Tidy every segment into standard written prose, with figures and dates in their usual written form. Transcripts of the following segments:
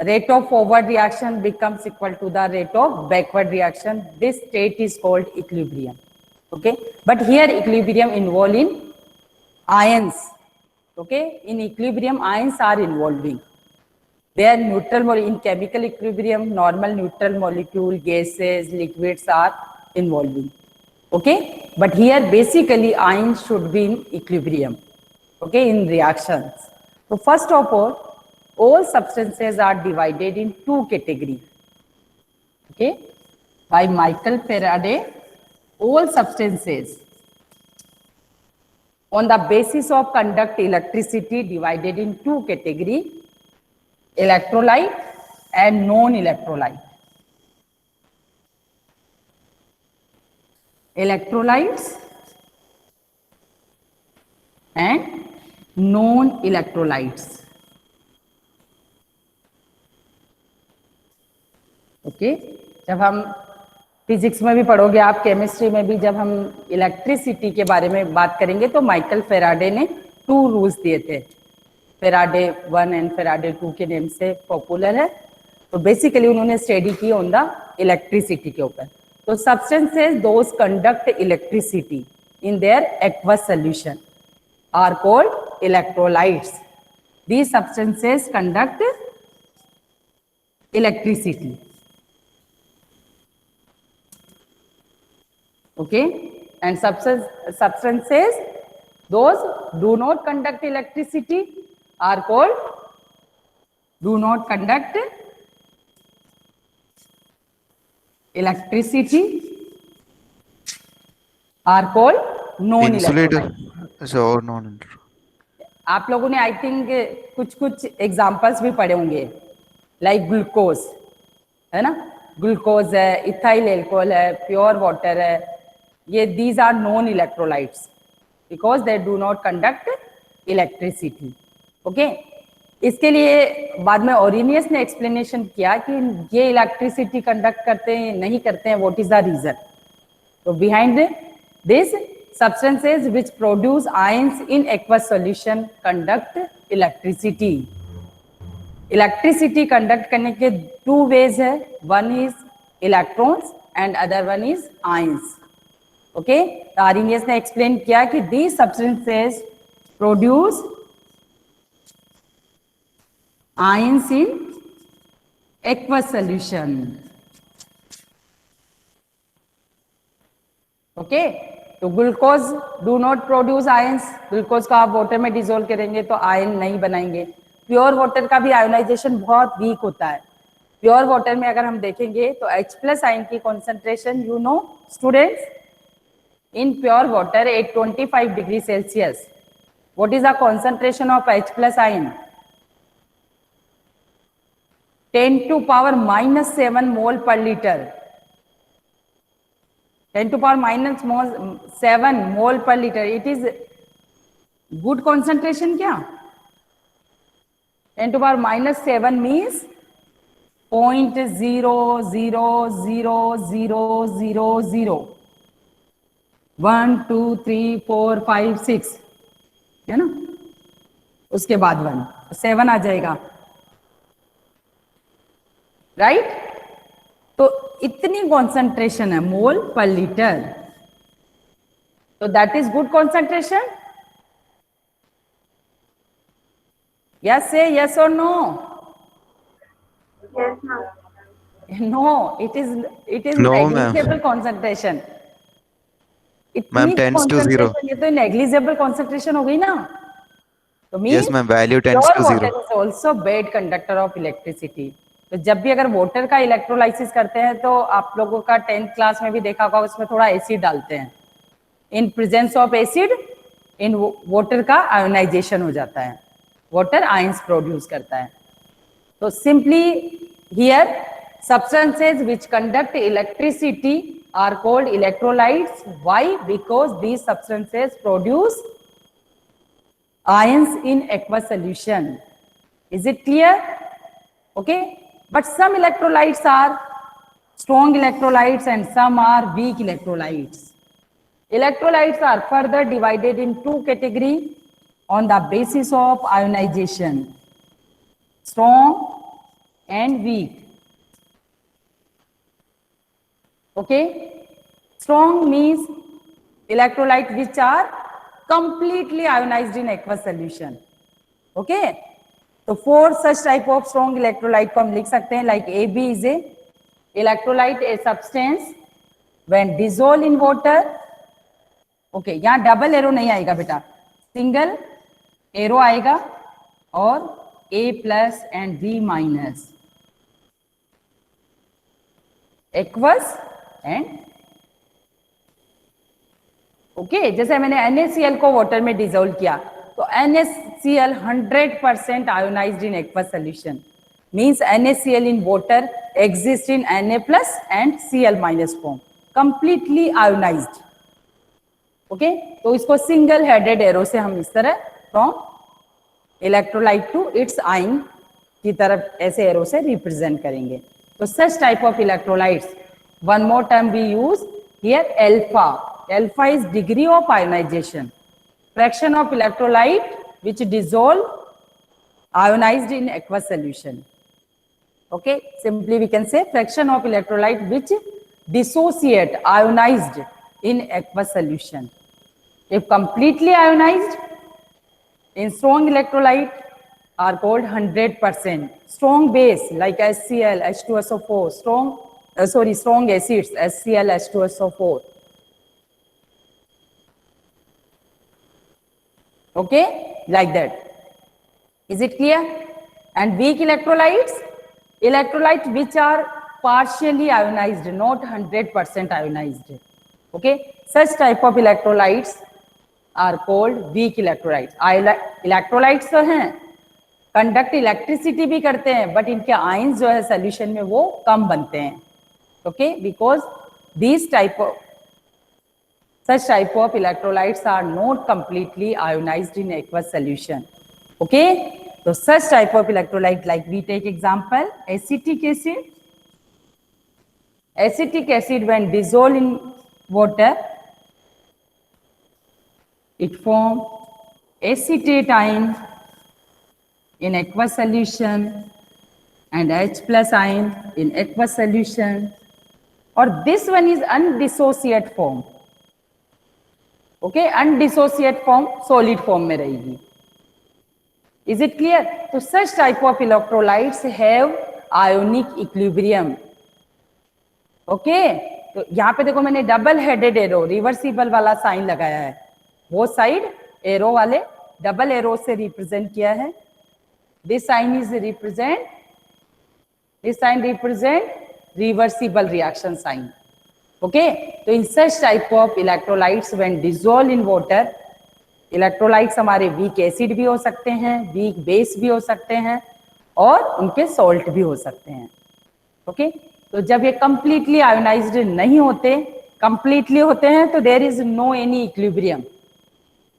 rate of forward reaction becomes equal to the rate of backward reaction. This state is called equilibrium. Okay, but here equilibrium involved in ions. Okay, in equilibrium ions are involving. They are neutral in chemical equilibrium, normal neutral molecule, gases, liquids are involving. Okay, but here basically ions should be in equilibrium. Okay, in reactions. So first of all substances are divided in two categories. Okay, by Michael Faraday, all substances on the basis of conduct electricity divided in two categories, electrolyte and non-electrolyte. Electrolytes and non-electrolytes. Okay, जब हम physics में भी पढ़ोगे आप, chemistry में भी जब हम इलेक्ट्रिसिटी के बारे में बात करेंगे तो माइकल फेराडे ने 2 रूल्स दिए थे. फेराडे 1 एंड फेराडे 2 के नेम से पॉपुलर है. तो बेसिकली उन्होंने स्टडी की ऑन द इलेक्ट्रिसिटी के ऊपर. तो substances those conduct electricity in their aqueous solution are called electrolytes. These substances conduct electricity. Okay, and substances those do not conduct electricity are called do not conduct electricity are called non-insulator. और non. आप लोगों ने I think कुछ examples भी पढ़े होंगे, like glucose है ना, ग्लूकोज है, इथाइल एल्कोहल है, प्योर वाटर है. ये these are known electrolytes because they do not conduct electricity. Okay, इसके लिए बाद में ओरिनियस ने एक्सप्लेनेशन किया कि ये इलेक्ट्रिसिटी कंडक्ट करते हैं नहीं करते हैं, व्हाट इज द रीजन. तो behind this substances which produce ions in aqueous solution conduct electricity. Electricity conduct करने के 2 ways है, one is electrons and other one is ions. Okay, तो आर्नियस ने एक्सप्लेन किया कि these substances produce ions in aqueous solution. Okay, तो glucose do not produce ions. Glucose को आप वाटर में डिसोल्व करेंगे तो आयन नहीं बनाएंगे. प्योर वाटर का भी आयोनाइजेशन बहुत वीक होता है. प्योर वाटर में अगर हम देखेंगे तो H+ आयन की concentration, you know students, in pure water at 25 degrees Celsius, what is the concentration of H+ ion? 10⁻⁻7 mole per liter. 10⁻⁻7 mole per liter. It is good concentration क्या? 10⁻⁻7 means 0.00000 1 2 3 4 5 6 है ना, उसके बाद 1 7 आ जाएगा, राइट. तो इतनी concentration है मोल पर लीटर. तो that is good concentration. Yes से यस और no? No, it is negligible concentration. Ma'am 10:0. ये तो नेग्लिजिबल कॉन्सेंट्रेशन हो गई ना. तो yes ma'am, value 10:0. Is also bad conductor of electricity. तो जब भी अगर वाटर का इलेक्ट्रोलाइसिस करते हैं तो आप लोगों का 10th क्लास में भी देखा होगा, उसमें थोड़ा एसिड डालते हैं. In presence of acid in water का आयोनाइजेशन हो जाता है, वाटर आयंस प्रोड्यूस करता है. तो simply here substances which conduct electricity are called electrolytes. Why? Because these substances produce ions in aqueous solution. Is it clear? Okay, but some electrolytes are strong electrolytes and some are weak electrolytes. Electrolytes are further divided in 2 categories on the basis of ionization: strong and weak. Okay, strong means electrolyte which are completely ionized in aqueous solution. Okay, तो 4 such type of strong electrolyte को हम लिख सकते हैं like AB is a electrolyte, a substance when dissolved in water. Okay यहाँ double arrow नहीं आएगा बेटा, सिंगल एरो आएगा और A plus and B minus, aqueous and okay. जैसे मैंने NaCl को वाटर में डिसॉल्व किया तो NaCl 100% ionised in aqueous solution, means NaCl in water exists in Na plus and Cl minus form, completely ionized. Okay तो इसको single headed arrow से हम इस तरह from electrolyte to its ion की तरफ ऐसे एरो से रिप्रेजेंट करेंगे। तो such type of electrolytes, one more term we use here, alpha. Alpha is degree of ionization, fraction of electrolyte which dissolve ionized in aqueous solution. Okay, simply we can say fraction of electrolyte which dissociate ionized in aqueous solution. If completely ionized in strong electrolyte are called 100%. Strong base like HCl, H2SO4, strong acids HCl, H2SO4. Okay, like that. Is it clear? And weak electrolytes, electrolytes which are partially ionized, not 100% ionized. Okay, such type of electrolytes are called weak electrolytes. Electrolytes तो हैं, conduct electricity भी करते हैं, but इनके ions जो है solution में वो कम बनते हैं. Okay, because these such type of electrolytes are not completely ionized in aqueous solution. Okay, so such type of electrolyte, like we take example acetic acid. Acetic acid when dissolved in water, it form acetate ion in aqueous solution and H plus ion in aqueous solution, or this one is undissociate form. Okay, undissociate form solid form में रहेगी. Is it clear? So such type of electrolytes have ionic equilibrium. Okay, तो यहाँ पे देखो मैंने double headed arrow reversible वाला sign लगाया है, वो साइड एरो वाले डबल एरो से रिप्रेजेंट किया है. This sign is represent, this sign represent reversible reaction sign. Okay, तो in such type of electrolytes when dissolved in water, electrolytes हमारे weak acid भी हो सकते हैं, weak base भी हो सकते हैं और उनके salt भी हो सकते हैं. Okay, तो जब ये completely ionized नहीं होते, completely होते हैं तो there is no any equilibrium.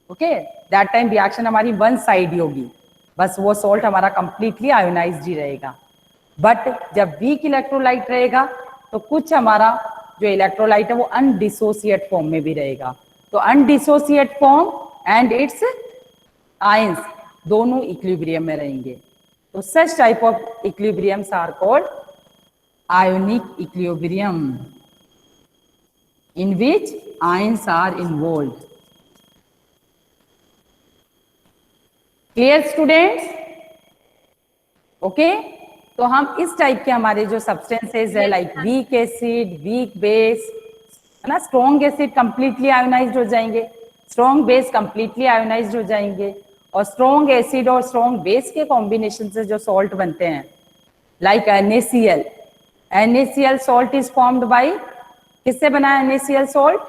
Okay, that time reaction हमारी one side ही होगी, बस वो salt हमारा completely ionized ही रहेगा. बट जब weak electrolyte रहेगा तो कुछ हमारा जो इलेक्ट्रोलाइट है वो अनडिसोसिएट फॉर्म में भी रहेगा. तो undissociate form and its ions दोनों इक्विलिब्रियम में रहेंगे. तो such type of equilibriums are called ionic equilibrium in which ions are involve. Clear students? Okay, तो हम इस टाइप के हमारे जो सब्सटेंसेज है like weak acid, weak base, है ना, स्ट्रॉन्ग एसिड कंप्लीटली आयोनाइज्ड हो जाएंगे, स्ट्रॉन्ग बेस कंप्लीटली आयोनाइज्ड हो जाएंगे, और स्ट्रॉन्ग एसिड और स्ट्रॉन्ग बेस के कॉम्बिनेशन से जो सॉल्ट बनते हैं like NaCl. NaCl salt is formed by, किससे बना है NaCl salt?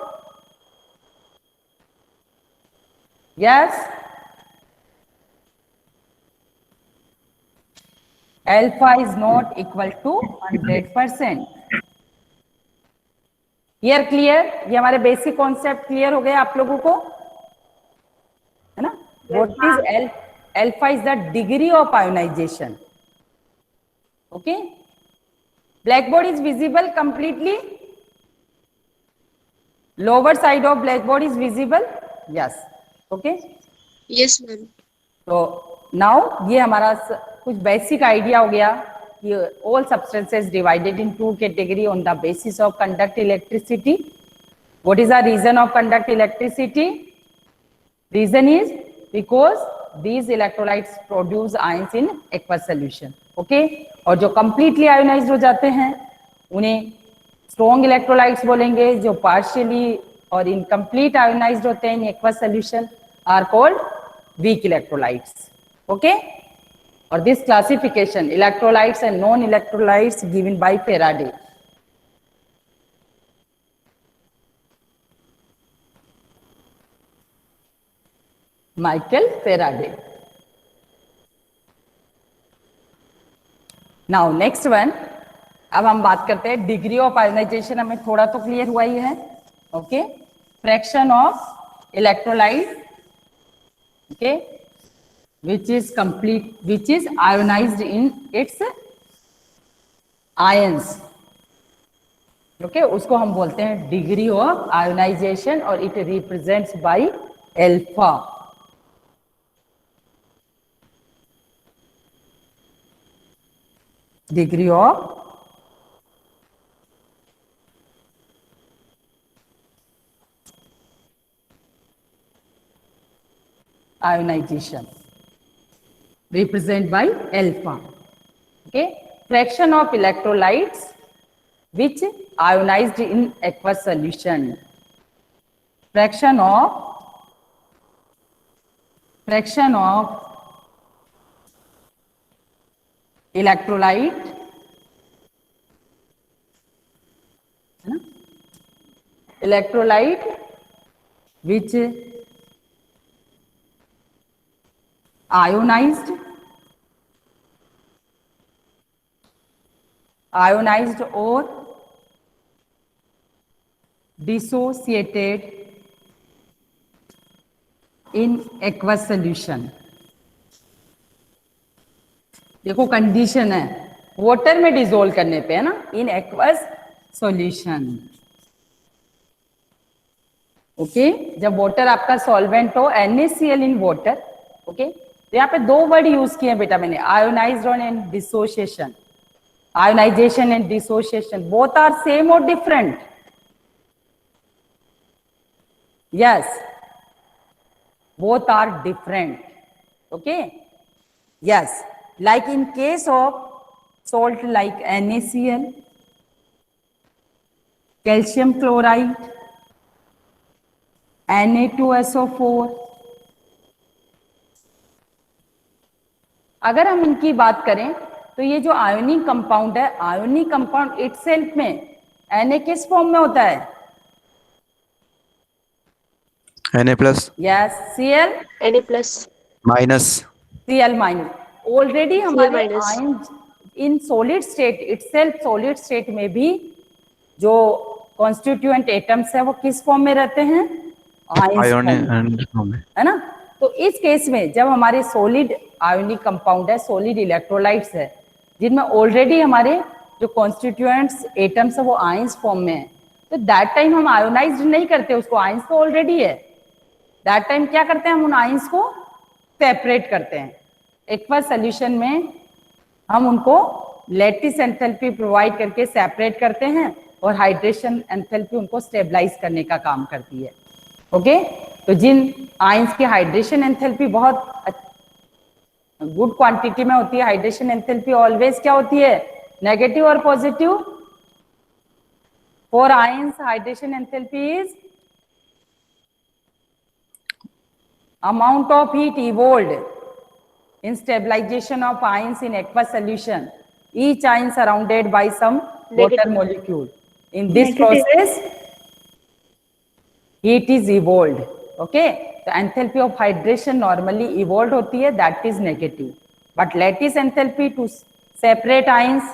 Yes, alpha is not equal to 100%. Here clear? ये हमारे बेसिक कॉन्सेप्ट क्लियर हो गए आप लोगों को, है ना? What is alpha is the degree of ionization. Okay? Blackboard is visible completely. Lower side of blackboard is visible. Yes. Okay? Yes, ma'am. तो नाउ ये हमारा कुछ बेसिक आइडिया हो गया all substances divided in two category on the basis of conduct electricity. What is the reason of conduct electricity? Reason is because these electrolytes produce ions in aqueous solution. Okay, और जो completely ionized हो जाते हैं उन्हें strong electrolytes बोलेंगे, जो partially और incomplete ionized होते हैं in aqueous solution are called weak electrolytes. Okay, or this classification electrolytes and non electrolytes given by Faraday. Michael Faraday. Now next one, अब हम बात करते हैं डिग्री ऑफ आयोनाइजेशन. हमें थोड़ा तो क्लियर हुआ ही है. Okay, fraction of electrolyte, okay, which is complete, which is ionized in its ions. Okay, उसको हम बोलते हैं डिग्री ऑफ आयोनाइजेशन और it represents by alpha. Degree of ionization represented by alpha. Okay, fraction of electrolytes which ionized in aqueous solution. Fraction of electrolyte, electrolyte which ionized or dissociated in aqueous solution. देखो condition है water में dissolve करने पे, है ना, in aqueous solution. Okay, जब water आपका solvent हो, NaCl इन वाटर. ओके, तो यहाँ पे दो वर्ड यूज किए बेटा मैंने, ionised and dissociation. Ionisation and dissociation both are same और different? Yes, both are different. Okay, yes, like in case of salt like NaCl, calcium chloride, Na2SO4. अगर हम इनकी बात करें तो ये जो आयोनिक कंपाउंड है, आयोनिक कंपाउंड इटसेल्फ में Na किस फॉर्म में होता है? Na plus yes, Cl minus. Cl minus. Already हमारे minus. Ion in solid state itself, solid state में भी जो कॉन्स्टिट्यूएंट एटम्स है वो किस फॉर्म में रहते हैं? Ion आयन, and है ना. तो इस केस में जब हमारे सॉलिड आयोनिक कंपाउंड है, सॉलिड इलेक्ट्रोलाइट्स है, जिनमें ऑलरेडी हमारे जो कॉन्स्टिट्यूएंट्स एटम्स है वो आयंस फॉर्म में है, तो दैट टाइम हम आयोनाइज्ड नहीं करते उसको, आयंस तो ऑलरेडी है. दैट टाइम क्या करते हैं, हम उन आयंस को सेपरेट करते हैं. एक्वस सॉल्यूशन में हम उनको लैटिस एंथैल्पी प्रोवाइड करके सेपरेट करते हैं और हाइड्रेशन एंथैल्पी उनको स्टेबलाइज करने का काम करती है. ओके, तो जिन आयंस की हाइड्रेशन एंथैल्पी बहुत गुड क्वांटिटी में होती है, हाइड्रेशन एंथैल्पी ऑलवेज क्या होती है, नेगेटिव और positive. For ions hydration enthalpy is amount of heat evolved in stabilization of ions in aqueous solution, each ion surrounded by some water molecule. In this process heat is evolved. Okay, the enthalpy of hydration normally evolved होती है, that is negative, but lattice enthalpy to separate ions,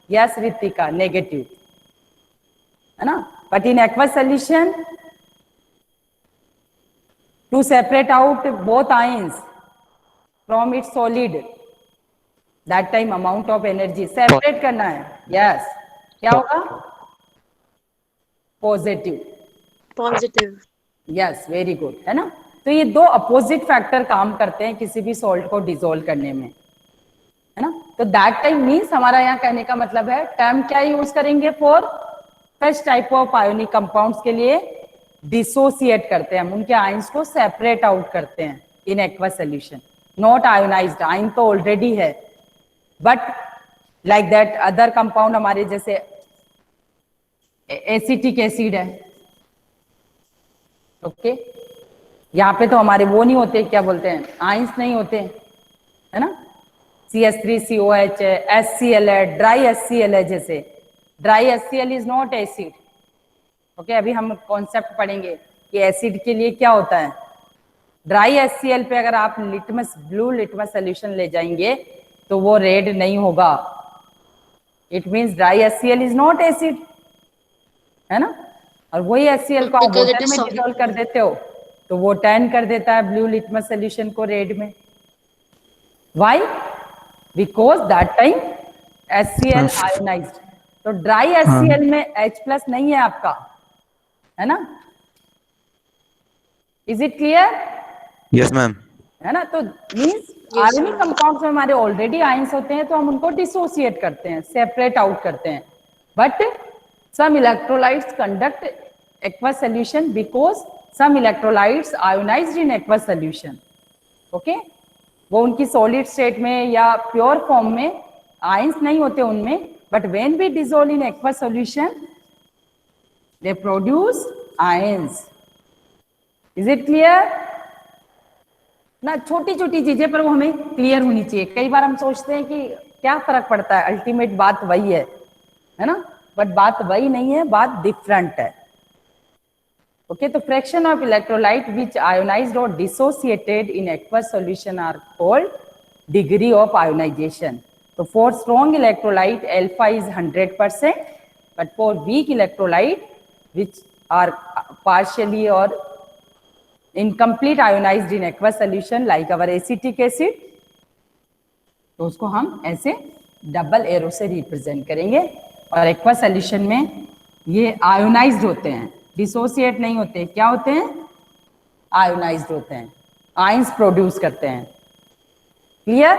yes Ritika, negative, है ना. But in aqueous solution to separate out both ions from its solid, that time amount of energy separate करना है. yes, क्या होगा? Positive. yes, very good, है ना. तो ये दो अपोजिट फैक्टर काम करते हैं किसी भी सॉल्ट को डिसॉल्व करने में, है ना. तो दैट टाइम मीन्स हमारा यहाँ कहने का मतलब है टर्म क्या यूज करेंगे for first type of ionic compounds के लिए डिसोसिएट करते हैं, हम उनके आयंस को सेपरेट आउट करते हैं इन aqueous solution, not ionised, ion तो ऑलरेडी है, but like that other compound हमारे जैसे एसिटिक एसिड है, ओके यहाँ पे तो हमारे वो नहीं होते, क्या बोलते हैं, आयंस नहीं होते, है ना, CH3COH है, HCl है, ड्राई HCl है, जैसे dry HCl is not acid, okay अभी हम कॉन्सेप्ट पढ़ेंगे कि एसिड के लिए क्या होता है। ड्राई HCl पे अगर आप लिटमस ब्लू लिटमस सोल्यूशन ले जाएंगे तो वो रेड नहीं होगा, it means dry HCl is not acid, है ना, और वही HCl को आप वाटर में डिसॉल्व कर देते हो तो वो टर्न कर देता है ब्लू लिटमस सोल्यूशन को रेड में। Why? Because that time HCl ionised, तो ड्राई HCl में H+ नहीं है आपका, है ना, is it clear? Yes ma'am. है ना, तो मींस आयोनिक कंपाउंड्स में हमारे ऑलरेडी आयंस होते हैं तो हम उनको डिसोसिएट करते हैं, सेपरेट आउट करते हैं, but some electrolytes conduct aqueous solution because some electrolytes ionized in aqueous solution, okay वो उनकी सॉलिड स्टेट में या प्योर फॉर्म में आयंस नहीं होते उनमें, but when we dissolve in aqueous solution they produce ions. Is it clear ना? छोटी छोटी चीजें पर वो हमें क्लियर होनी चाहिए। कई बार हम सोचते हैं कि क्या फर्क पड़ता है, अल्टीमेट बात वही है ना, बट बात वही नहीं है, बात डिफरेंट है, ओके तो fraction of electrolyte which ionised और dissociated in aqueous solution are called degree of ionisation. तो for strong electrolyte alpha is 100%, but for weak electrolyte which are partially और incomplete ionized in aqueous solution like our acetic acid, तो उसको हम ऐसे double arrow से represent करेंगे। और aqueous solution में ये आयोनाइज्ड होते हैं, डिसोसिएट नहीं होते, क्या होते हैं, आयोनाइज्ड होते हैं, आयंस प्रोड्यूस करते हैं। क्लियर?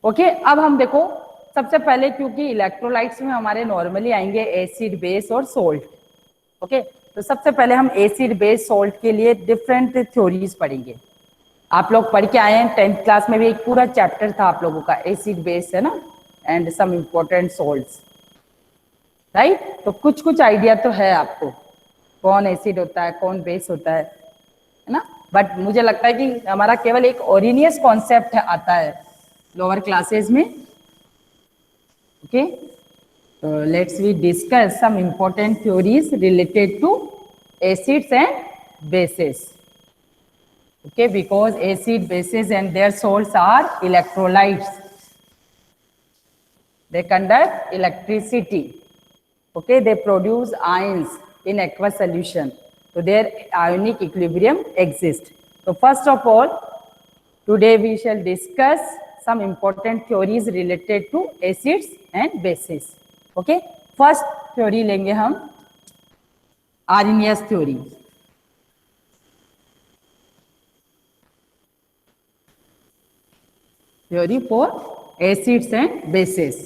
ओके अब हम देखो सबसे पहले, क्योंकि इलेक्ट्रोलाइट्स में हमारे नॉर्मली आएंगे एसिड बेस और सोल्ट, ओके तो सबसे पहले हम एसिड बेस सोल्ट के लिए डिफरेंट थ्योरीज पढ़ेंगे। आप लोग पढ़ के आए हैं 10th क्लास में भी, एक पूरा चैप्टर था आप लोगों का एसिड बेस, है ना, and some important salts, right, तो कुछ कुछ आइडिया तो है आपको कौन एसिड होता है कौन बेस होता है ना, बट मुझे लगता है कि हमारा केवल एक ओरिनियस कॉन्सेप्ट आता है लोअर क्लासेस में, okay So let's we discuss some important theories related to acids and bases. Okay, because acid, bases and their salts are electrolytes. They conduct electricity. Okay, they produce ions in aqueous solution. So their ionic equilibrium exists. So first of all, today we shall discuss some important theories related to acids and bases. Okay first theory लेंगे हम Arrhenius theory. Theory for acids and bases,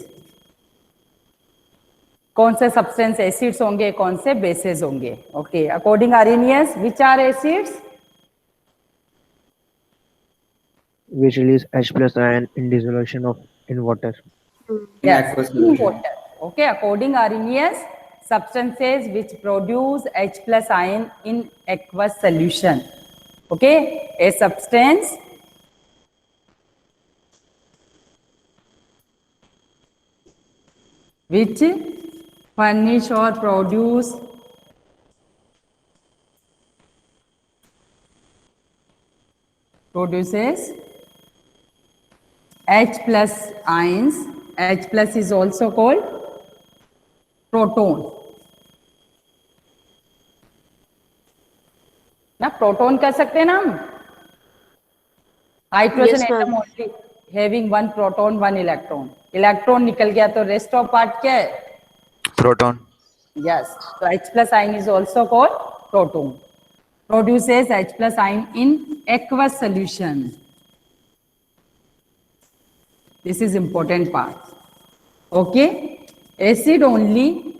कौन से substance acids होंगे कौन से bases होंगे। Okay according Arrhenius which are acids which release H+ ion in dissolution of in water. Yes, in water. Okay, according Arrhenius, substances which produce H+ ion in aqueous solution. Okay, a substance which furnish or produces H+ ions. H+ is also called proton ना, proton कह सकते हैं ना हम, hydrogen atom only having 1 proton 1 electron, electron निकल गया तो rest of part क्या है, प्रोटॉन। यस, तो H+ ion is also called proton, produces H+ ion in aqueous solution. This is important part. Okay, acid only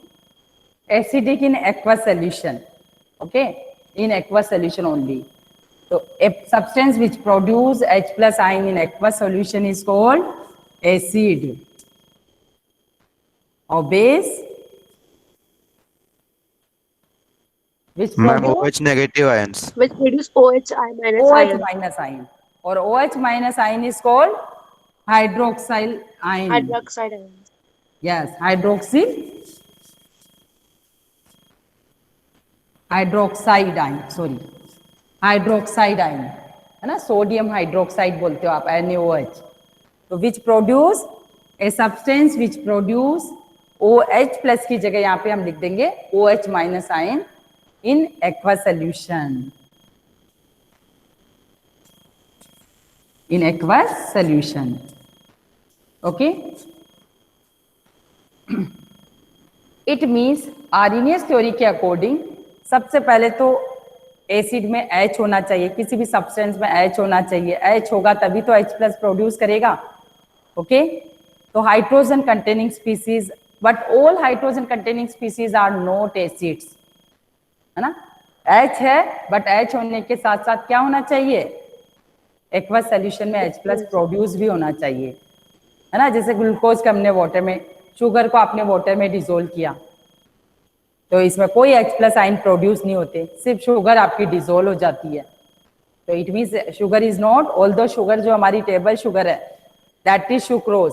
acidic in aqueous solution. Okay, in aqueous solution only. So a substance which produce H plus ion in aqueous solution is called acid. Or base which Ma'am, produce OH negative ions. which produce OHI minus OH ion. minus ion, or OH minus ion is called hydroxyl ion. Hydroxide ion. Yes, hydroxide ion, sorry, hydroxide ion है ना, sodium hydroxide बोलते हो आप, NaOH. तो which produce a substance which produce OH plus की जगह यहाँ पे हम लिख देंगे OH minus ion in aqua solution, in aqueous solution. Okay, it means Arrhenius theory के अकॉर्डिंग सबसे पहले तो एसिड में H होना चाहिए, किसी भी सब्सटेंस में H होना चाहिए, H होगा तभी तो H प्लस प्रोड्यूस करेगा. ओके, तो hydrogen containing species, but all hydrogen containing species are not acids, है ना. H है बट H होने के साथ साथ क्या होना चाहिए, एक्वा सोल्यूशन में H प्लस प्रोड्यूस भी होना चाहिए, है ना. जैसे ग्लूकोज को हमने वाटर में, शुगर को आपने वाटर में डिसोल्व किया तो इसमें कोई H प्लस आयन प्रोड्यूस नहीं होते, सिर्फ शुगर आपकी डिसोल्व हो जाती है. तो it means sugar is not, although sugar जो हमारी टेबल शुगर है दैट इज सुक्रोज,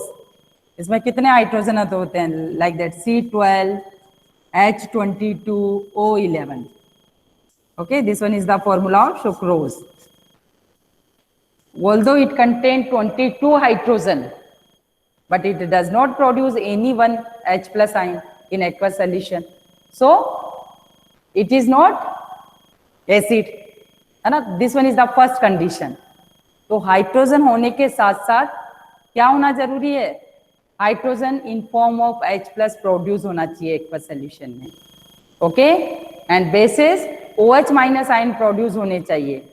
इसमें कितने हाइड्रोजन होते हैं, like that C12 H22 O11. Okay, this one is the formula of sucrose. Although it contains 22 hydrogen, but it does not produce any one H plus ion in aqueous solution. So it is not acid, है ना. This one is the first condition. तो hydrogen होने के साथ साथ क्या होना जरूरी है, hydrogen in form of H plus produce होना चाहिए एक्वस सोल्यूशन में. Okay, and bases OH minus ion produce होने चाहिए.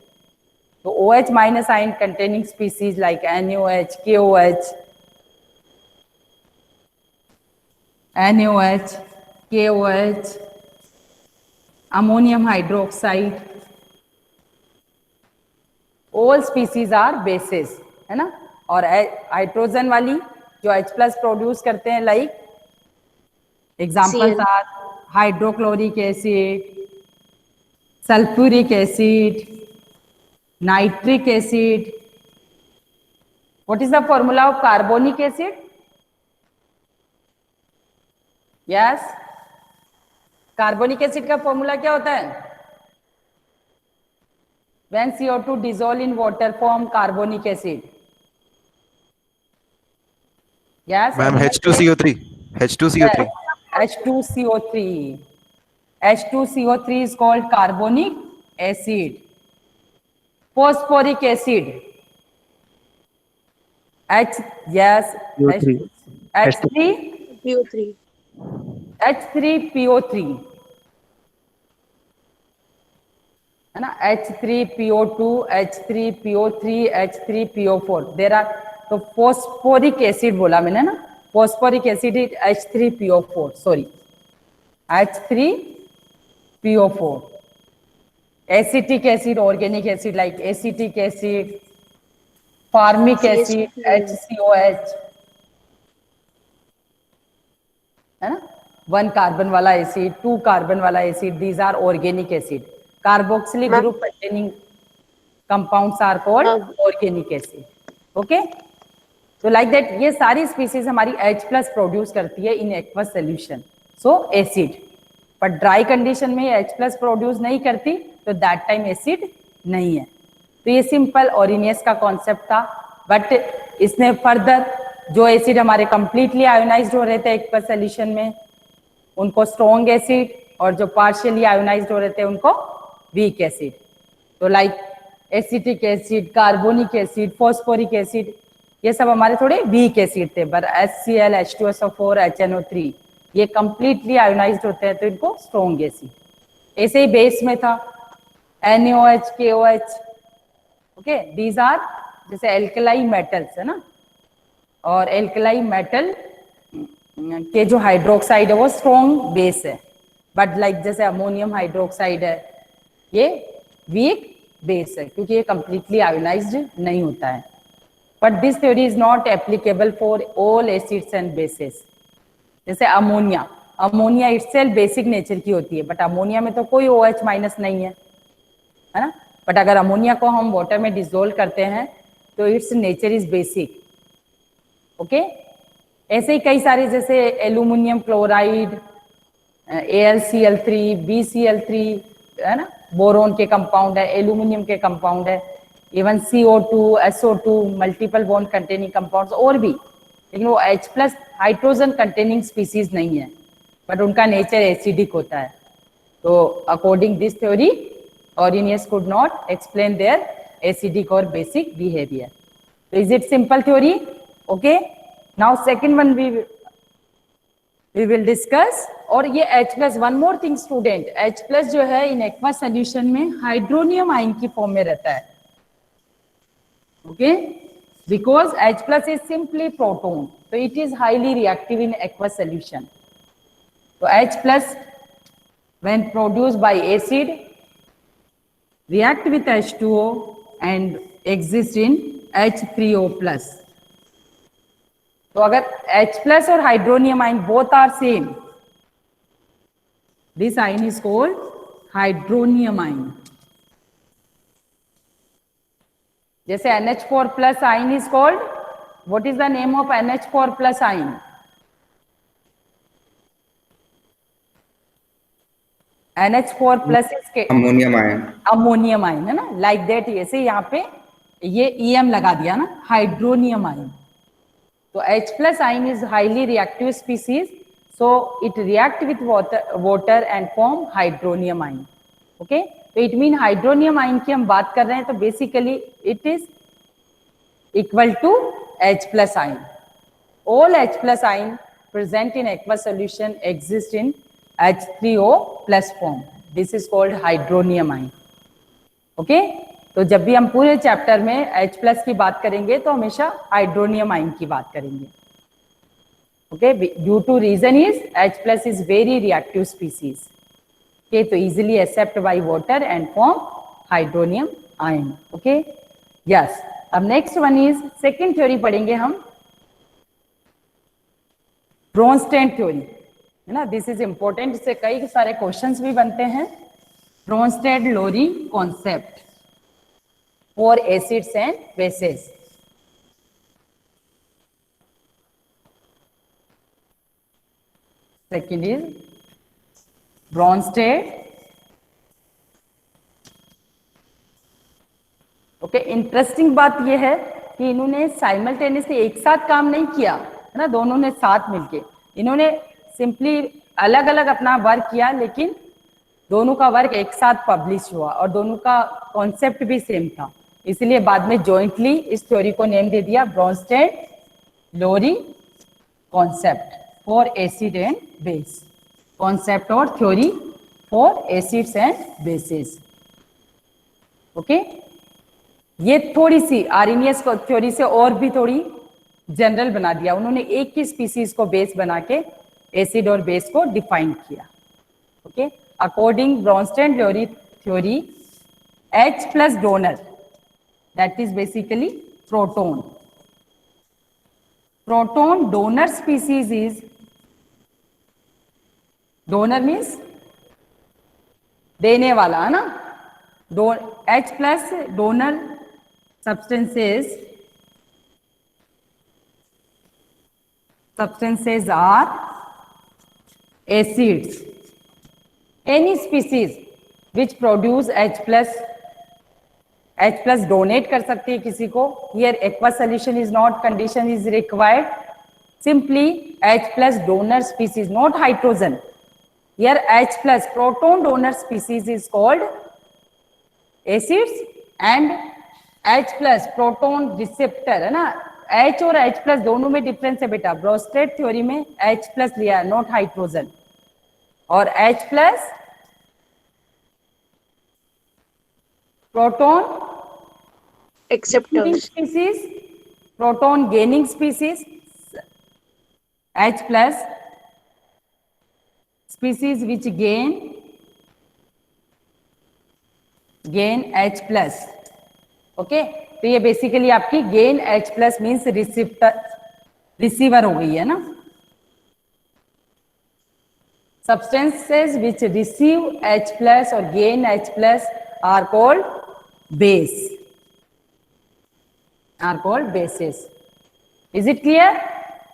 तो OH minus ion containing species like NaOH, KOH, ammonium hydroxide, all species are bases, है ना. और हाइड्रोजन वाली जो H प्लस प्रोड्यूस करते हैं, like examples are hydrochloric acid, sulphuric acid, nitric acid. What is the formula of carbonic acid? Yes, carbonic acid का formula क्या होता है, when CO2 dissolve in water form carbonic acid. Yes, Ma'am, H2CO3. H2CO3. H2CO3. H2CO3 is called carbonic acid. Phosphoric acid, yes, CO3. H3, PO3. H3PO3, है ना. H3PO2, H3PO3, H3PO4. There are, तो phosphoric acid बोला मैंने ना, phosphoric acid is H3PO4, sorry H3PO4. Acetic acid, organic acid like acetic acid, formic acid, HCOH, है ना. 1 carbon वाला acid, 2 carbon वाला acid, these are organic acid. Carboxylic group containing compounds are called organic acid. Okay, तो like that ये सारी species हमारी H plus produce करती है in aqueous solution, so acid. But dry condition में H plus produce नहीं करती तो दैट टाइम एसिड नहीं है. तो ये सिंपल ऑरिनियस का कॉन्सेप्ट था, बट इसने फर्दर जो एसिड हमारे कंप्लीटली आयोनाइज्ड हो रहे थे एक्वस सोल्यूशन में उनको स्ट्रॉन्ग एसिड, और जो पार्शियली आयोनाइज्ड हो रहे थे उनको वीक एसिड. तो like acetic acid, carbonic acid, phosphoric acid, ये सब हमारे थोड़े वीक एसिड थे. पर HCl, H2SO4, HNO3 ये कंप्लीटली आयोनाइज्ड होते हैं तो इनको स्ट्रॉन्ग एसिड. ऐसे ही बेस में था NaOH, KOH. Okay, these are जैसे एल्कलाई मेटल्स, है ना. और एल्कलाई मेटल के जो हाइड्रोक्साइड है वो स्ट्रॉन्ग बेस है, बट लाइक जैसे अमोनियम हाइड्रोक्साइड है ये वीक बेस है क्योंकि ये कंप्लीटली आयोनाइज्ड नहीं होता है. But this theory is not applicable for all acids and bases. जैसे ammonia, ammonia itself basic nature की होती है, बट अमोनिया में तो कोई OH माइनस नहीं है ना. बट अगर अमोनिया को हम वाटर में डिसोल्व करते हैं तो it's nature is basic. Okay, ऐसे ही कई सारे जैसे एल्यूमिनियम क्लोराइड, AlCl3, BCl3 है ना, बोरोन के कंपाउंड है, एल्यूमिनियम के कंपाउंड है, even CO2, SO2 multiple bond containing compounds और भी, लेकिन वो H+ हाइड्रोजन कंटेनिंग स्पीसीज नहीं है, बट उनका नेचर एसिडिक होता है. तो according this theory Arrhenius could not explain their acidic or basic behavior. So is it simple theory? Okay. Now second one we will discuss. और ये H+, one more thing student, H+ जो है इन aqua solution में hydronium ion की form में रहता है. Okay, because H+ is simply proton, so it is highly reactive in aqueous solution. So H+ when produced by acid react with H2O and exist in H3O+. तो अगर H+ और hydronium ion both are same, this ion is called hydronium ion. जैसे NH4+ ion is called, what is the name of NH4+ ion? NH4+ is ammonium ion. Ammonium ion है ना, like that. ऐसे यहाँ पे ये EM लगा दिया ना, हाइड्रोनियम आयन. तो H+ ion is highly reactive species, so it react with water and form hydronium ion. Okay, तो इट मीन हाइड्रोनियम आयन की हम बात कर रहे हैं तो basically it is equal to H+ ion. All H+ ion present in aqueous solution exist in H3O+ form. This is called hydronium ion. Okay, तो जब भी हम पूरे चैप्टर में H+ की बात करेंगे तो हमेशा हाइड्रोनियम आयन की बात करेंगे. Okay, due to reason is H+ is very reactive species. Okay, तो easily accept by water and form hydronium ion. Okay, yes. अब next one is second theory पढ़ेंगे हम, ब्रोंस्टेड थ्योरी है ना. दिस इज इंपॉर्टेंट, इससे कई सारे questions भी बनते हैं. Bronsted Lowry concept for acids and bases. Second is Bronsted. Okay, interesting बात यह है कि इन्होंने साइमल्टेनियसली एक साथ काम नहीं किया है ना, दोनों ने साथ मिलके, इन्होंने सिंपली अलग अलग अपना वर्क किया, लेकिन दोनों का वर्क एक साथ पब्लिश हुआ और दोनों का कॉन्सेप्ट भी सेम था. इसलिए बाद में जॉइंटली इस थ्योरी को नेम दे दिया Bronsted Lowry concept for acid and base. Concept और theory for acids and bases. Okay, ये थोड़ी सी आर्हेनियस थ्योरी से और भी थोड़ी जनरल बना दिया. उन्होंने एक ही स्पीसीज को बेस बना के एसिड और बेस को डिफाइन किया. Okay, according Bronsted Lowry theory, H+ donor, that is basically proton. Proton donor species is, donor means देने वाला है ना. H+ donor substances are acids. Any species which produce H+, donate कर सकती है किसी को. Here aqueous solution is not condition is required. Simply H+ donor species, not hydrogen. Here H+ proton donor species is called acids and H+ proton receptor है ना. H और H+ दोनों में डिफरेंस है बेटा. ब्रोंस्टेड थ्योरी में H+ लिया है, नॉट हाइड्रोजन. और H+ proton Acceptors. Species, proton gaining species, H plus, species which gain H plus. Okay, तो ये बेसिकली आपकी gain H plus means receiver हो गई है ना. Substances which receive H plus or gain H plus are called base. Are called bases. Is it clear?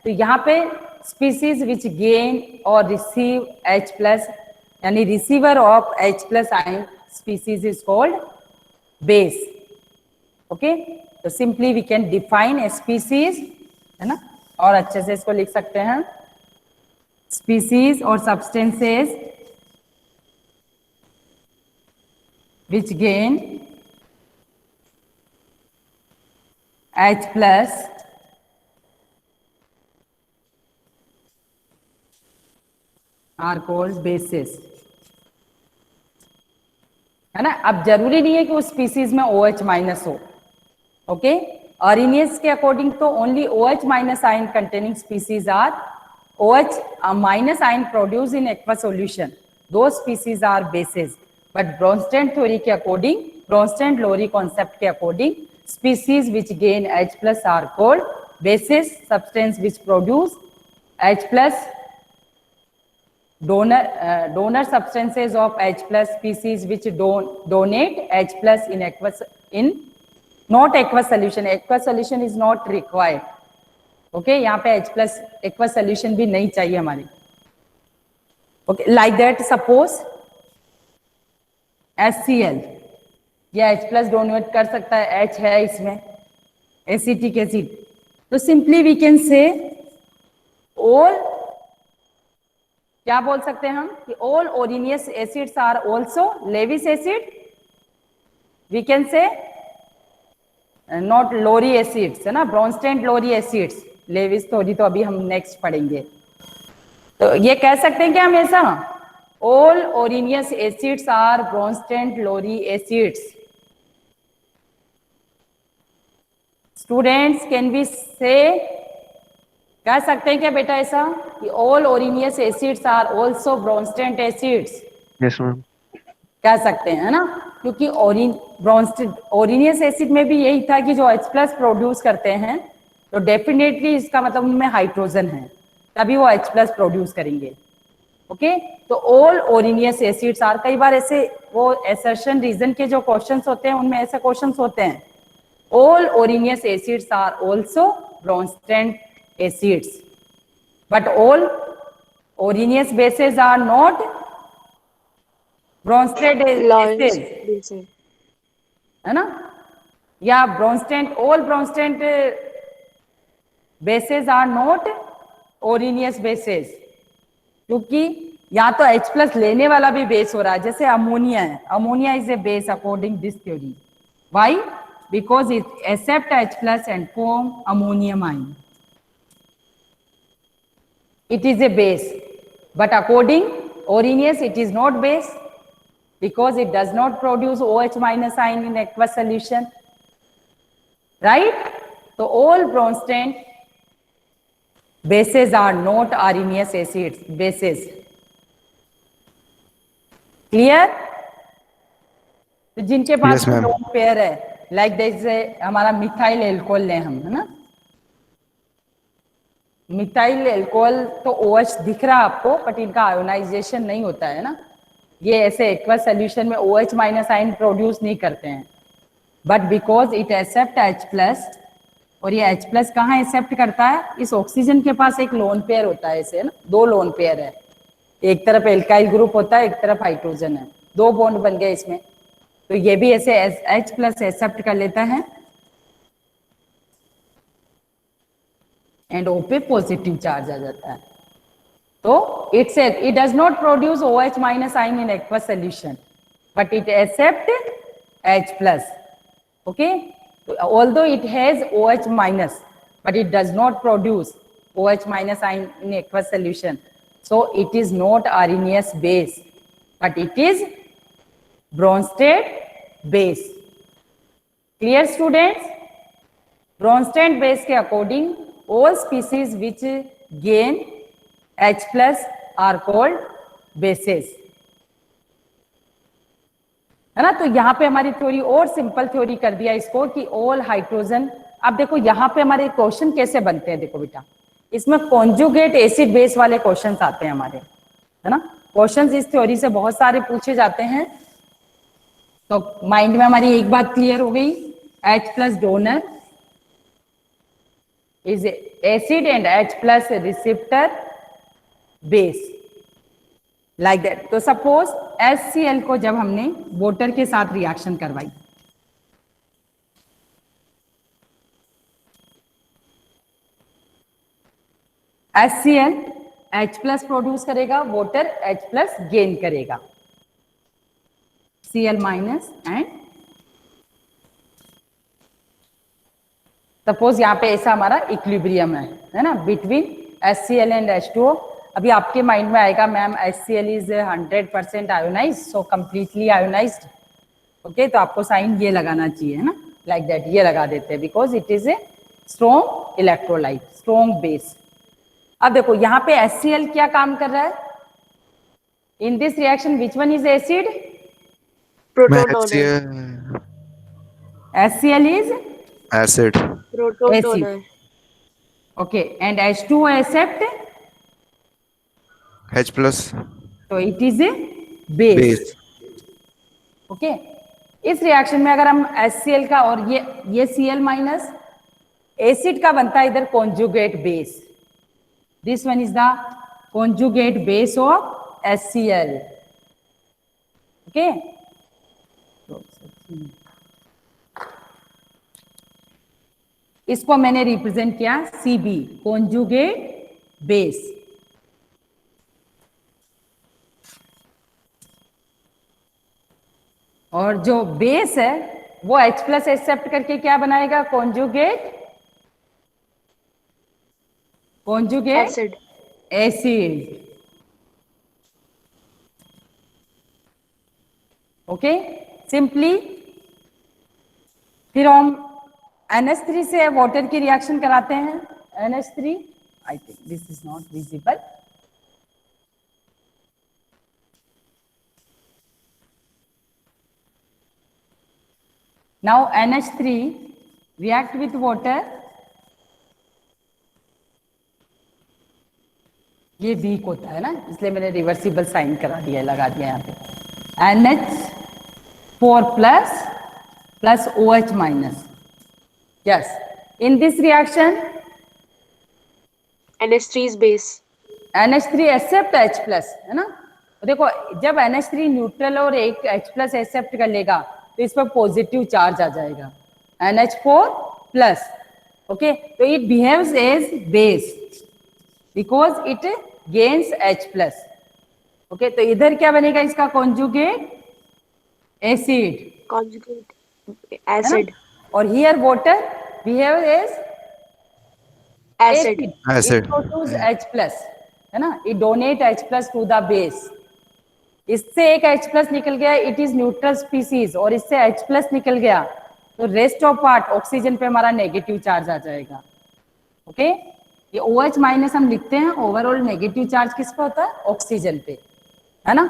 तो यहाँ पे species which gain or receive H plus यानी receiver of H plus ion species is called base. Okay? तो simply we can define a species, है ना, और अच्छे से इसको लिख सकते हैं. Species or substances which gain H plus are called bases. है ना. अब जरूरी नहीं है कि उस स्पीसीज में OH माइनस हो. ओके, Arrhenius के अकॉर्डिंग तो only OH minus ion containing species are OH minus ion produced in aqueous solution. Those species are bases. But Bronsted theory के according, Bronsted-Lowry concept के according, species which gain H plus are called bases. Substance which produce H plus, donor substances of H plus, species which donate H plus in not aqueous solution. Aqueous solution is not required. Okay, यहाँ पे H plus aqua solution भी नहीं चाहिए हमारे. Okay, like that suppose HCl, या H प्लस donate कर सकता है, H है इसमें, एसिटिक एसिड. तो simply we can say all, क्या बोल सकते हैं हम कि all Arrhenius acids are also Lewis acid. We can say not Lowry acids, है ना, Bronsted Lowry acids. Lewis theory तो अभी हम नेक्स्ट पढ़ेंगे. तो ये कह सकते हैं कि हमेशा all Arrhenius acids are Bronsted Lowry acids. Students can be say, कह सकते हैं क्या बेटा ऐसा कि all Arrhenius acids are also Bronsted acids? Yes, ma'am. कह सकते हैं, है ना, क्योंकि ओरिनियस एसिड में भी यही था कि जो H प्लस प्रोड्यूस करते हैं तो डेफिनेटली इसका मतलब उनमें हाइड्रोजन है, तभी वो H प्लस प्रोड्यूस करेंगे. ओके, तो ऑल ओरिनियस एसिड्स आर, कई बार ऐसे वो एसर्शन रीजन के जो क्वेश्चंस होते हैं उनमें ऐसे क्वेश्चंस होते हैं, all Arrhenius acids are also Bronsted acids, but all Arrhenius bases are not Bronsted acids, है ना, या Bronsted, all Bronsted bases are not Arrhenius bases. क्योंकि या तो H प्लस लेने वाला भी बेस हो रहा है, जैसे अमोनिया है, ammonia is a base according this theory. Why? Because it accept H plus and form ammonium ion. It is a base, but according Arrhenius it is not base because it does not produce OH minus ion in aqueous solution, right? So all Bronsted bases are not Arrhenius acids bases. Clear? तो जिनके पास Yes, ma'am. Lone pair है, like जैसे हमारा methyl alcohol लें हम, है ना, methyl alcohol तो OH दिख रहा है आपको, बट इनका आयोनाइजेशन नहीं होता है ना, ये ऐसे एक्वस सोल्यूशन में OH माइनस आयन प्रोड्यूस नहीं करते हैं, but because it accept H plus, और ये H प्लस कहाँ एक्सेप्ट करता है? इस ऑक्सीजन के पास एक लोन पेयर होता है, ऐसे ना, दो लोन पेयर है, एक तरफ एल्काइल ग्रुप होता है, एक तरफ हाइड्रोजन है, दो बॉन्ड बन गए इसमें, तो ये भी ऐसे H प्लस एक्सेप्ट कर लेता है एंड O पे पॉजिटिव चार्ज आ जाता है. तो it does not produce OH minus ion in aqueous solution, but it accept H plus. Okay, although it has OH minus, but it does not produce OH minus ion in aqueous solution. So it is not Arrhenius base, but it is Bronsted base. Clear, students? Bronsted base के according all species which gain H plus are called bases, है ना। तो यहाँ पे हमारी theory और simple theory कर दिया इसको कि ऑल हाइड्रोजन। अब देखो यहाँ पे हमारे क्वेश्चन कैसे बनते हैं, देखो बेटा, इसमें कॉन्जुगेट एसिड बेस वाले क्वेश्चंस आते हैं हमारे, है ना। क्वेश्चंस इस थ्योरी से बहुत सारे पूछे जाते हैं। तो माइंड में हमारी एक बात क्लियर हो गई, H plus donor is acid and H plus receptor base, like that। तो सपोज HCl को जब हमने वाटर के साथ रिएक्शन करवाई, HCl H प्लस प्रोड्यूस करेगा, वाटर H प्लस गेन करेगा, Cl माइनस एंड सपोज यहाँ पे ऐसा हमारा इक्विलिब्रियम है ना, बिटवीन HCl एंड H2O। अभी आपके माइंड में आएगा ma'am HCl is 100% ionised, so completely ionised, okay. तो आपको साइन ये लगाना चाहिए, है ना, लाइक दैट, ये लगा देते हैं because it is a strong electrolyte, strong base. अब देखो यहाँ पे HCl क्या काम कर रहा है in this reaction, which one is acid? Proton donor. HCl is Acid. Proton Acid. donor. okay, and H2O accept, H plus तो it is a base, base. Okay. इस रिएक्शन में अगर हम HCl का और ये Cl माइनस एसिड का बनता है इधर conjugate base, this one is the conjugate base of HCl, okay. इसको मैंने रिप्रेजेंट किया Cb, कॉन्जुगेट बेस। और जो बेस है वो H प्लस एक्सेप्ट करके क्या बनाएगा? Conjugate Acid. Acid, okay. Simply फिर हम NH3 से वाटर की रिएक्शन कराते हैं। NH3, I think this is not visible, now NH3 react with water, ये वीक होता है ना, इसलिए मैंने रिवर्सिबल साइन करा दिया, लगा दिया यहाँ पे। NH4 plus OH minus, yes, in this reaction NH3 is base. NH3 accept H plus, है ना। तो देखो जब NH3 न्यूट्रल और एक H प्लस एक्सेप्ट कर लेगा तो इस पर पॉजिटिव चार्ज आ जाएगा, NH4 प्लस, ओके। तो it behaves as base because it gains H plus, okay. तो इधर क्या बनेगा इसका? Conjugate acid, Conjugate acid. और here water behave as Acid. Acid. H plus, है ना, it donate H plus to the base. इससे एक H प्लस निकल गया, इट इज न्यूट्रल स्पीसीज, और इससे H प्लस निकल गया तो रेस्ट ऑफ पार्ट ऑक्सीजन पे हमारा नेगेटिव चार्ज आ जाएगा, ओके। ये OH माइनस हम लिखते हैं, ओवरऑल नेगेटिव चार्ज किस पे होता है? ऑक्सीजन पे, है ना,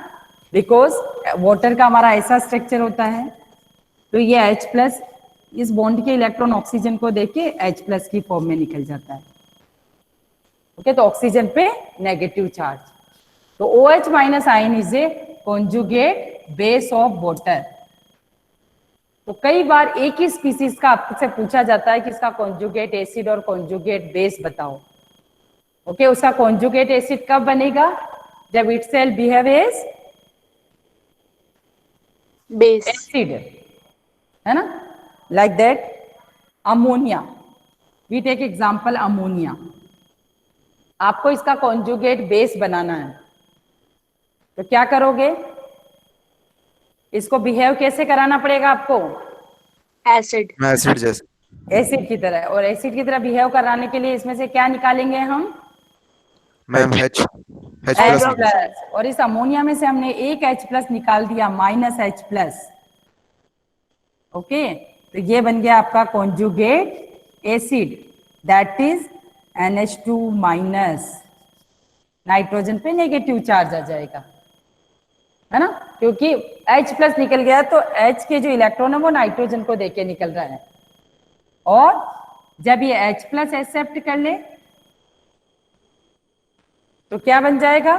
बिकॉज वाटर का हमारा ऐसा स्ट्रक्चर होता है। तो ये H प्लस इस बॉन्ड के इलेक्ट्रॉन ऑक्सीजन को देके H प्लस की फॉर्म में निकल जाता है, ओके। तो ऑक्सीजन पे नेगेटिव चार्ज, तो OH minus ion is a conjugate base of water. तो कई बार एक ही स्पीसीज का आपसे पूछा जाता है कि इसका कॉन्जुगेट एसिड और कॉन्जुगेट बेस बताओ, ओके। उसका कॉन्जुगेट एसिड कब बनेगा? जब it self behave as Base. Acid, है ना, like that. Ammonia, we take example ammonia, आपको इसका कॉन्जुगेट बेस बनाना है तो क्या करोगे? इसको बिहेव कैसे कराना पड़ेगा आपको? Acid. Acid जैसे। एसिड की तरह, और एसिड की तरह बिहेव कराने के लिए इसमें से क्या निकालेंगे हम? Ma'am H H plus plus, और इस अमोनिया में से हमने एक H प्लस निकाल दिया, माइनस H प्लस, ओके। तो ये बन गया आपका conjugate acid that is NH2 minus, nitrogen पे नेगेटिव चार्ज आ जाएगा, है ना, क्योंकि H प्लस निकल गया तो H के जो इलेक्ट्रॉन है वो नाइट्रोजन को देके निकल रहा है, और जब ये H प्लस एक्सेप्ट कर ले तो क्या बन जाएगा,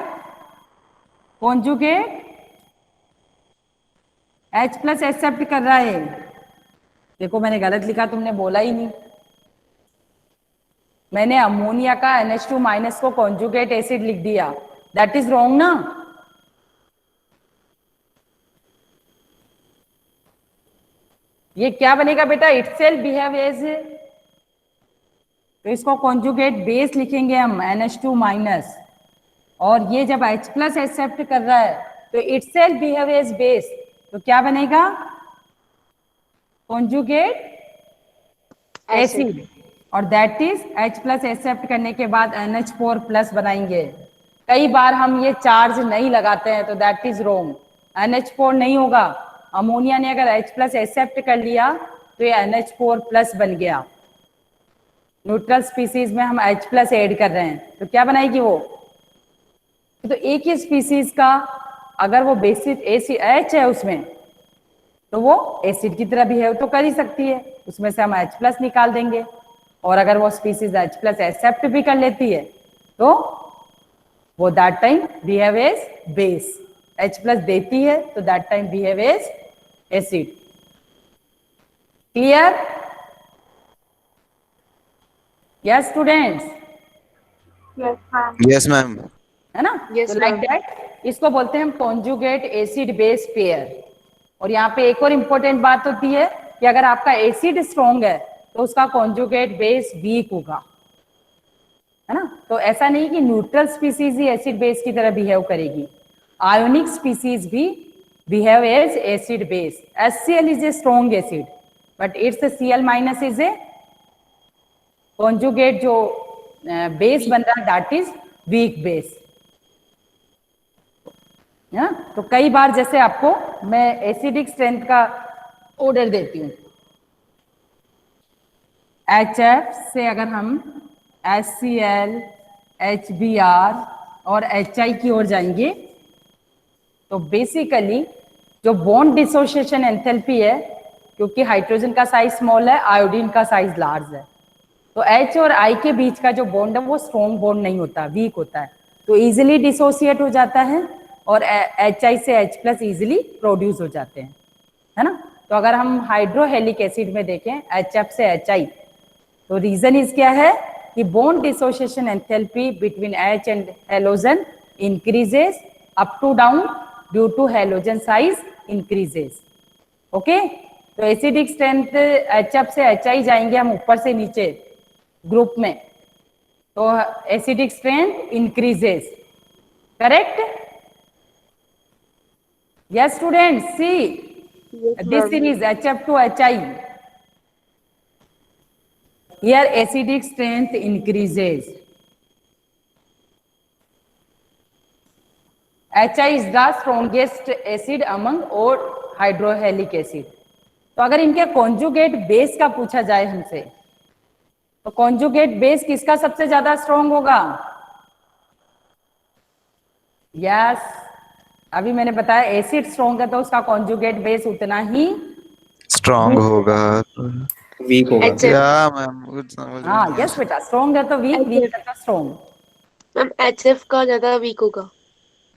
कॉन्जुगेट H प्लस एक्सेप्ट कर रहा है। देखो मैंने गलत लिखा, तुमने बोला ही नहीं, मैंने अमोनिया का NH2 माइनस को कॉन्जुगेट एसिड लिख दिया, दैट इज रॉन्ग ना। ये क्या बनेगा बेटा, इटसेल्फ बिहेव एज, तो इसको कॉन्जुगेट बेस लिखेंगे हम NH2 माइनस, और ये जब H प्लस एक्सेप्ट कर रहा है तो इटसेल्फ बिहेव एज बेस, तो क्या बनेगा, कॉन्जुगेट एसिड, और that is H plus accept करने के बाद NH4 प्लस बनाएंगे। कई बार हम ये चार्ज नहीं लगाते हैं तो दैट इज रोंग, NH4 नहीं होगा, अमोनिया ने अगर H प्लस एक्सेप्ट कर लिया तो ये NH4 प्लस बन गया। न्यूट्रल स्पीसीज में हम H प्लस ऐड कर रहे हैं तो क्या बनाएगी वो, तो एक ही स्पीसीज का अगर वो बेसिक H है उसमें तो वो एसिड की तरह बिहेव तो कर ही सकती है, उसमें से हम H प्लस निकाल देंगे, और अगर वो स्पीसीज H प्लस एक्सेप्ट भी कर लेती है तो वो that time behave as base, H plus देती है तो that time behave as acid. Clear? Yes students, Yes, ma'am. है ना, Yes, तो लाइक ma'am. दैट इसको बोलते हैं हम कॉन्जुगेट एसिड बेस पेयर। और यहाँ पे एक और इम्पोर्टेंट बात होती है कि अगर आपका एसिड स्ट्रॉन्ग है तो उसका कॉन्जुगेट बेस वीक होगा, है ना, तो ऐसा नहीं कि न्यूट्रल स्पीसीज ही एसिड बेस की तरह बिहेव करेगी, आयोनिक स्पीसीज भी behave as acid base. HCl is a strong acid but its Cl minus is a conjugate जो बेस बन रहा है दैट इज वीक बेस, है ना। तो कई बार जैसे आपको मैं एसिडिक स्ट्रेंथ का ऑर्डर देती हूँ, HF से अगर हम HCl, HBr और HI की ओर जाएंगे तो बेसिकली जो बॉन्ड डिसोसिएशन एंथैल्पी है, क्योंकि हाइड्रोजन का साइज स्मॉल है, आयोडीन का साइज लार्ज है, तो H और I के बीच का जो बॉन्ड है वो स्ट्रॉन्ग बॉन्ड नहीं होता, वीक होता है, तो इजीली डिसोसिएट हो जाता है और HI से H प्लस इजिली प्रोड्यूस हो जाते हैं, है ना। तो अगर हम हाइड्रोहेलिक एसिड में देखें HF से HI, तो रीजन इज क्या है कि bond dissociation enthalpy between H and halogen increases up to down due to halogen size increases. Okay, तो एसिडिक स्ट्रेंथ HF से HI जाएंगे हम ऊपर से नीचे ग्रुप में, तो acidic strength increases, correct? Yes, students, see, this series HF to HI. Here, acidic strength increases. HI is the strongest acid among all hydrohalic acid. तो अगर इनके कॉन्जुगेट बेस का पूछा जाए हमसे, तो कॉन्जुगेट बेस किसका सबसे ज्यादा स्ट्रॉन्ग होगा? यस, अभी मैंने बताया एसिड स्ट्रॉन्ग है तो उसका कॉन्जुगेट बेस उतना ही Strong होगा। वीक होगा। HF. Yeah, ma'am. कुछ समझ में हाँ नहीं यस बेटा, स्ट्रॉन्ग है तो वीक, वीक है तो स्ट्रॉन्ग। मैम HF का ज्यादा वीक होगा।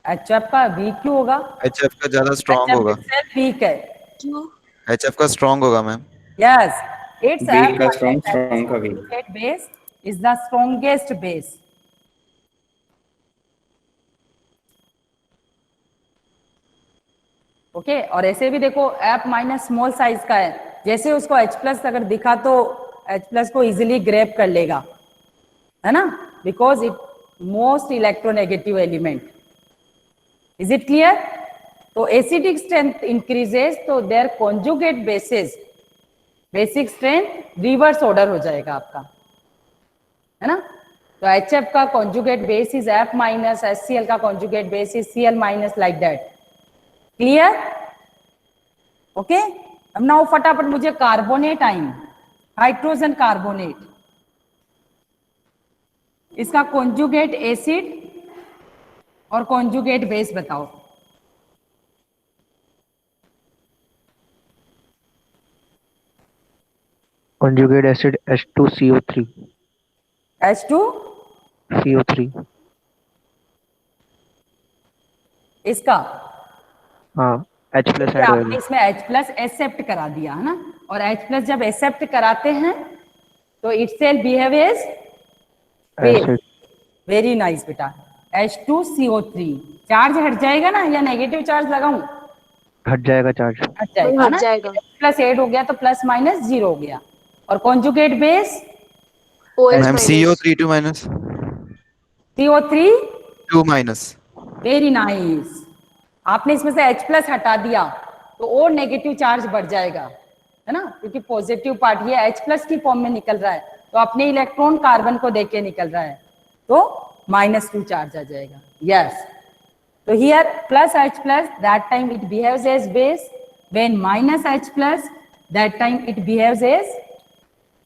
HF का वीक क्यों होगा? आया। HF का ज्यादा strong होगा। वीक है। क्यों? HF का strong होगा मैम। यस, इट्स वीक का स्ट्रॉन्ग, स्ट्रॉन्ग का weak. Base is the strongest base. Okay, और ऐसे भी देखो F माइनस स्मॉल साइज का है, जैसे उसको H प्लस अगर दिखा तो H प्लस को इजिली ग्रैब कर लेगा, है ना, because it most electronegative element. Is it clear? तो एसिडिक स्ट्रेंथ इंक्रीजेस तो their conjugate bases basic strength reverse order हो जाएगा आपका, है ना। तो HF का conjugate base is F minus, HCl का conjugate base is Cl minus, like that. Clear? Okay, अब नाउ फटाफट मुझे कार्बोनेट आइन हाइड्रोजन कार्बोनेट, इसका कॉन्जुगेट एसिड और कॉन्जुगेट बेस बताओ। Conjugate acid H2CO3. H2 CO3. इसका हाँ H प्लस देखिए, ऐड आपने होगा। इसमें H प्लस एक्सेप्ट करा दिया है ना, और H प्लस जब एक्सेप्ट कराते हैं तो it self behave as base. Acid. Very nice बेटा। H2CO3 चार्ज हट जाएगा ना, या नेगेटिव चार्ज लगाऊं? हट जाएगा चार्ज। हट जाएगा हट ना, जाएगा। प्लस एड हो गया तो प्लस माइनस जीरो हो गया। और conjugate base OH ma'am minus. CO3 2 minus CO3। 2 minus. Very nice. आपने इसमें से H प्लस हटा दिया तो और नेगेटिव चार्ज बढ़ जाएगा, है ना, क्योंकि पॉजिटिव पार्ट ये H प्लस की फॉर्म में निकल रहा है, तो अपने इलेक्ट्रॉन कार्बन को देके निकल रहा है, तो -2 चार्ज आ जाएगा। यस, तो here plus H plus, that time it behaves as base, when minus H plus, that time it behaves as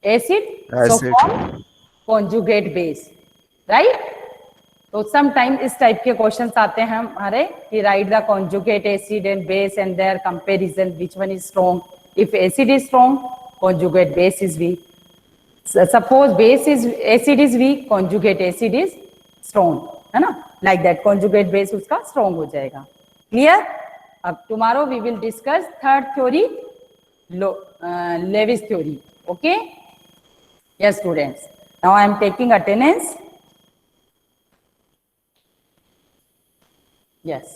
acid, so Acid. Form conjugate base, right. तो सम टाइम इस टाइप के questions आते हैं हमारे कि write the conjugate acid and base and their comparison, which one is strong. If acid is strong, conjugate base is weak. Suppose base is acid is weak, conjugate acid is strong, है ना, like that. Conjugate base उसका strong हो जाएगा। Clear? अब tomorrow we will discuss third theory, Lewis theory. Okay, yes students, now I am taking attendance. Yes,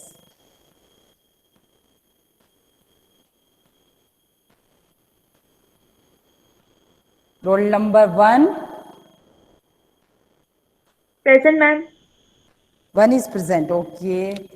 roll number 1 Present, ma'am. is present. Okay,